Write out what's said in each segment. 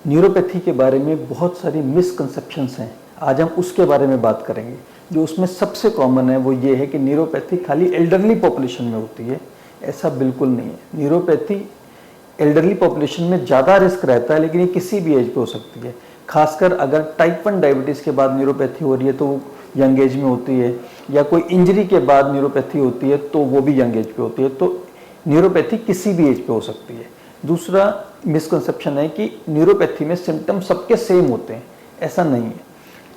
Neuropathy के बारे में बहुत सारी मिसकंसेप्शंस हैं। आज हम उसके बारे में बात करेंगे। जो उसमें सबसे कॉमन है वो ये है कि न्यूरोपैथी खाली एल्डरली पॉपुलेशन में होती है। ऐसा बिल्कुल नहीं है। न्यूरोपैथी एल्डरली पॉपुलेशन में ज़्यादा रिस्क रहता है, लेकिन ये किसी भी एज पे हो सकती है। खासकर अगर टाइप 1 डायबिटीज़ के बाद न्यूरोपैथी हो रही है तो वो यंग एज में होती है, या कोई इंजरी के बाद न्यूरोपैथी होती है तो वो भी यंग एज पे होती है। तो न्यूरोपैथी किसी भी एज पे हो सकती है। दूसरा मिसकंसेप्शन है कि न्यूरोपैथी में सिम्टम सबके सेम होते हैं। ऐसा नहीं है।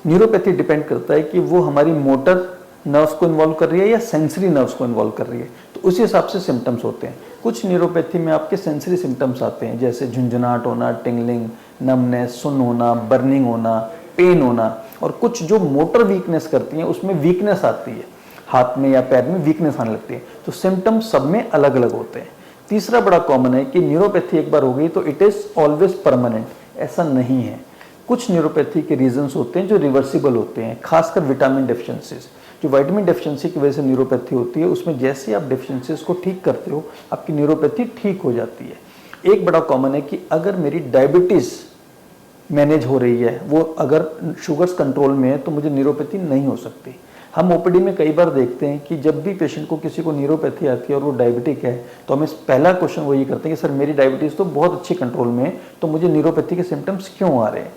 न्यूरोपैथी डिपेंड करता है कि वो हमारी मोटर नर्व्स को इन्वॉल्व कर रही है या सेंसरी नर्व्स को इन्वॉल्व कर रही है, तो उसी हिसाब से सिम्टम्स होते हैं। कुछ न्यूरोपैथी में आपके सेंसरी सिम्टम्स आते हैं, जैसे झुंझुनाहट होना, टिंगलिंग, नमनेस, सुन्न होना, बर्निंग होना, पेन होना। और कुछ जो मोटर वीकनेस करती हैं उसमें वीकनेस आती है, हाथ में या पैर में वीकनेस आने लगती है। तो सिम्टम्स सब में अलग अलग होते हैं। तीसरा बड़ा कॉमन है कि न्यूरोपैथी एक बार हो गई तो इट इज़ ऑलवेज परमानेंट। ऐसा नहीं है। कुछ न्यूरोपैथी के रीजंस होते हैं जो रिवर्सिबल होते हैं, खासकर विटामिन डेफिशिएंसीज। जो विटामिन डेफिशिएंसी की वजह से न्यूरोपैथी होती है, उसमें जैसे आप डेफिशिएंसीज को ठीक करते हो आपकी न्यूरोपैथी ठीक हो जाती है। एक बड़ा कॉमन है कि अगर मेरी डायबिटीज़ मैनेज हो रही है, वो अगर शुगर्स कंट्रोल में है, तो मुझे न्यूरोपैथी नहीं हो सकती। हम ओपीडी में कई बार देखते हैं कि जब भी पेशेंट को किसी को न्यूरोपैथी आती है और वो डायबिटिक है, तो हमें पहला क्वेश्चन वो ये करते हैं कि सर मेरी डायबिटीज़ तो बहुत अच्छी कंट्रोल में है, तो मुझे न्यूरोपैथी के सिम्टम्स क्यों आ रहे हैं।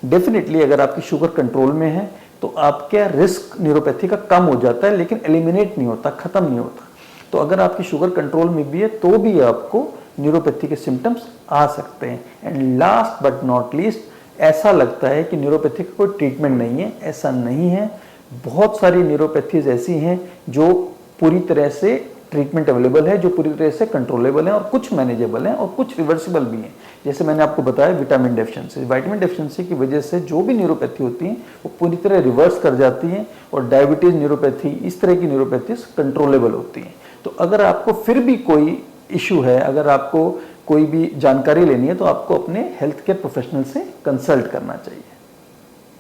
डेफिनेटली अगर आपकी शुगर कंट्रोल में है तो आपका रिस्क न्यूरोपैथी का कम हो जाता है, लेकिन एलिमिनेट नहीं होता, खत्म नहीं होता। तो अगर आपकी शुगर कंट्रोल में भी है तो भी आपको न्यूरोपैथी के सिम्टम्स आ सकते हैं। And last but not least, ऐसा लगता है कि न्यूरोपैथी का कोई ट्रीटमेंट नहीं है। ऐसा नहीं है। बहुत सारी न्यूरोपैथीज ऐसी हैं जो पूरी तरह से ट्रीटमेंट अवेलेबल है, जो पूरी तरह से कंट्रोलेबल हैं, और कुछ मैनेजेबल हैं और कुछ रिवर्सिबल भी हैं। जैसे मैंने आपको बताया विटामिन डेफिशिएंसी। विटामिन डेफिशिएंसी की वजह से जो भी न्यूरोपैथी होती हैं वो पूरी तरह रिवर्स कर जाती हैं, और डायबिटीज़, न्यूरोपैथी, इस तरह की न्यूरोपैथीज कंट्रोलेबल होती हैं। तो अगर आपको फिर भी कोई इशू है, अगर आपको कोई भी जानकारी लेनी है, तो आपको अपने हेल्थ केयर प्रोफेशनल से कंसल्ट करना चाहिए।